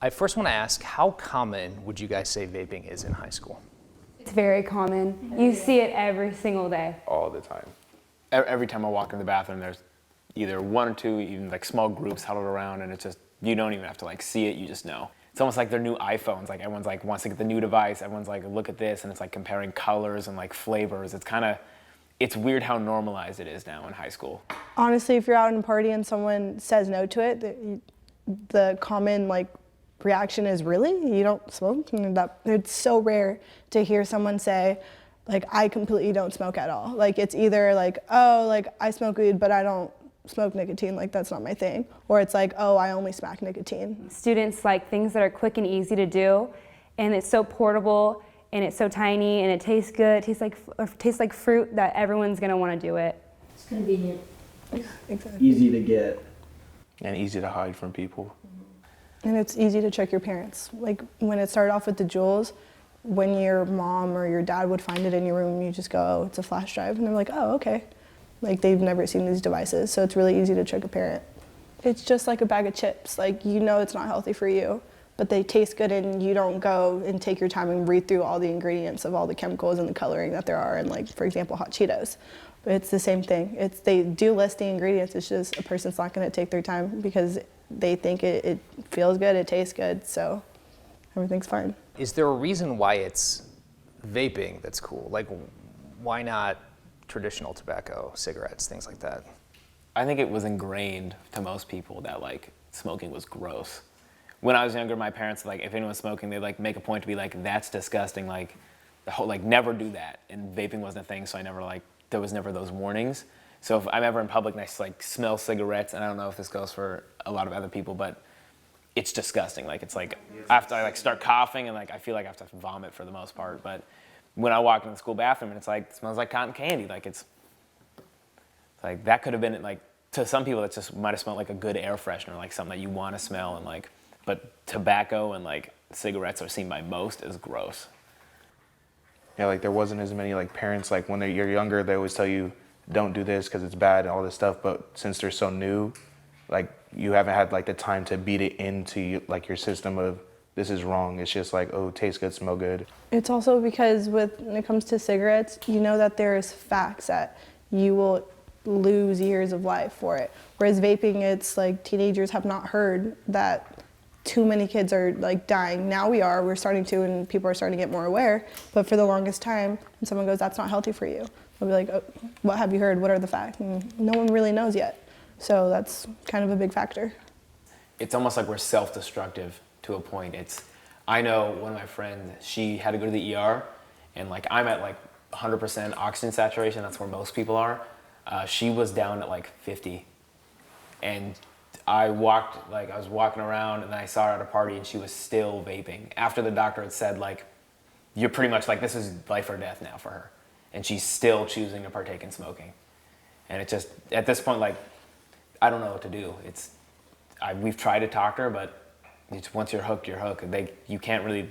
I first want to ask, how common would you guys say vaping is in high school? It's very common. You see it every single day. All the time. Every time I walk in the bathroom, there's either one or two, even like small groups huddled around, and it's just, you don't even have to like see it, you just know. It's almost like their new iPhones. Like everyone's like wants to get the new device. Everyone's like, look at this, and it's like comparing colors and like flavors. It's weird how normalized it is now in high school. Honestly, if you're out in a party and someone says no to it, the common like reaction is, really? You don't smoke? And it's so rare to hear someone say, like, I completely don't smoke at all. Like, it's either like, oh, like, I smoke weed, but I don't smoke nicotine, like, that's not my thing. Or it's like, oh, I only smack nicotine. Students like things that are quick and easy to do, and it's so portable, and it's so tiny, and it tastes good, it tastes like fruit, that everyone's gonna wanna do it. It's convenient. Exactly. Easy to get. And easy to hide from people. And it's easy to trick your parents. Like, when it started off with the Juuls, when your mom or your dad would find it in your room, you just go, oh, it's a flash drive. And they're like, oh, okay. Like, they've never seen these devices, so it's really easy to trick a parent. It's just like a bag of chips. Like, you know it's not healthy for you, but they taste good, and you don't go and take your time and read through all the ingredients of all the chemicals and the coloring that there are in, like, for example, hot Cheetos. But it's the same thing. They do list the ingredients. It's just a person's not going to take their time because they think it feels good, it tastes good, so everything's fine. Is there a reason why it's vaping that's cool? Like, why not traditional tobacco, cigarettes, things like that? I think it was ingrained to most people that like smoking was gross. When I was younger, my parents, like, if anyone was smoking, they'd like make a point to be like, that's disgusting, like, the whole, like, never do that. And vaping wasn't a thing, so there was never those warnings. So if I'm ever in public and I like smell cigarettes, and I don't know if this goes for a lot of other people, but it's disgusting. Like, it's like, after I like start coughing and like I feel like I have to vomit for the most part. But when I walk in the school bathroom and it's like, it smells like cotton candy, like it's like, that could have been like, to some people that just might have smelled like a good air freshener, like something that you want to smell, and like, but tobacco and like cigarettes are seen by most as gross. Yeah, like there wasn't as many like parents, like when you're younger, they always tell you, don't do this because it's bad and all this stuff, but since they're so new, like you haven't had like the time to beat it into like your system of this is wrong. It's just like, oh, tastes good, smell good. It's also because when it comes to cigarettes, you know that there's facts that you will lose years of life for it. Whereas vaping, it's like teenagers have not heard that too many kids are like dying. Now we're starting to, and people are starting to get more aware, but for the longest time, when someone goes, that's not healthy for you, they'll be like, oh, what have you heard? What are the facts? And no one really knows yet. So that's kind of a big factor. It's almost like we're self-destructive to a point. I know one of my friends, she had to go to the ER, and like I'm at like 100% oxygen saturation, that's where most people are. She was down at like 50. And I was walking around and I saw her at a party and she was still vaping. After the doctor had said like, you're pretty much like, this is life or death now for her. And she's still choosing to partake in smoking. And it just, at this point, like, I don't know what to do. We've tried to talk to her, but once you're hooked, you're hooked. You can't really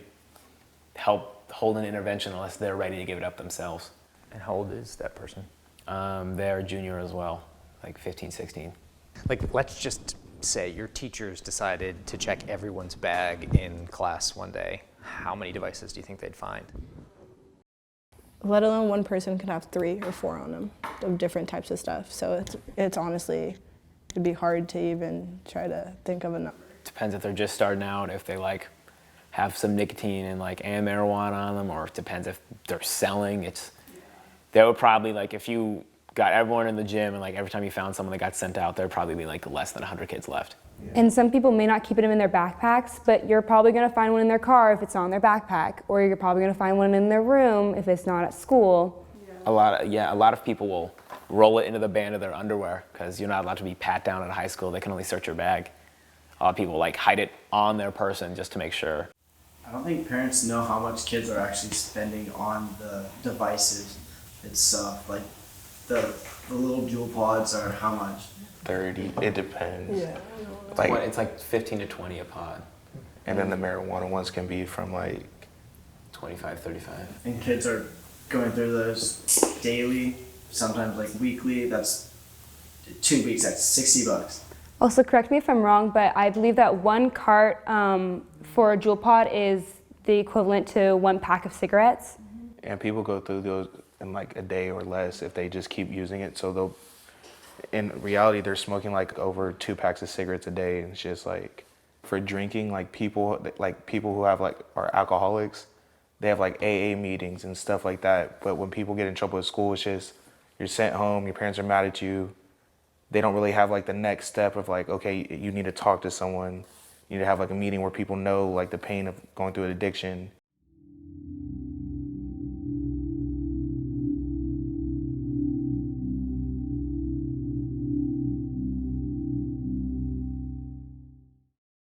help hold an intervention unless they're ready to give it up themselves. And how old is that person? They're junior as well, like 15, 16. Like, let's just say your teachers decided to check everyone's bag in class one day. How many devices do you think they'd find? Let alone one person could have 3 or 4 on them of different types of stuff. So it's honestly, it'd be hard to even try to think of a number. Depends if they're just starting out, if they like have some nicotine and marijuana on them, or it depends if they're selling. They would probably, like, if you got everyone in the gym and like every time you found someone that got sent out, there'd probably be like less than 100 kids left. And some people may not keep them in their backpacks, but you're probably going to find one in their car if it's not in their backpack, or you're probably going to find one in their room if it's not at school. A lot of people will roll it into the band of their underwear because you're not allowed to be pat down at high school. They can only search your bag. A lot of people like hide it on their person just to make sure. I don't think parents know how much kids are actually spending on the devices itself. Like the little Juul pods are how much? 30, it depends. Yeah. It's like 15 to 20 a pod. And then the marijuana ones can be from like 25, 35. And kids are going through those daily, sometimes like weekly. That's 2 weeks, that's $60. Also, correct me if I'm wrong, but I believe that one cart for a Juul pod is the equivalent to 1 pack of cigarettes. And people go through those in like a day or less if they just keep using it. So they'll, in reality, they're smoking like over 2 packs of cigarettes a day. And it's just like, for drinking, like people who have like are alcoholics, they have like AA meetings and stuff like that. But when people get in trouble at school, it's just you're sent home, your parents are mad at you. They don't really have like the next step of like, okay, you need to talk to someone. You need to have like a meeting where people know like the pain of going through an addiction.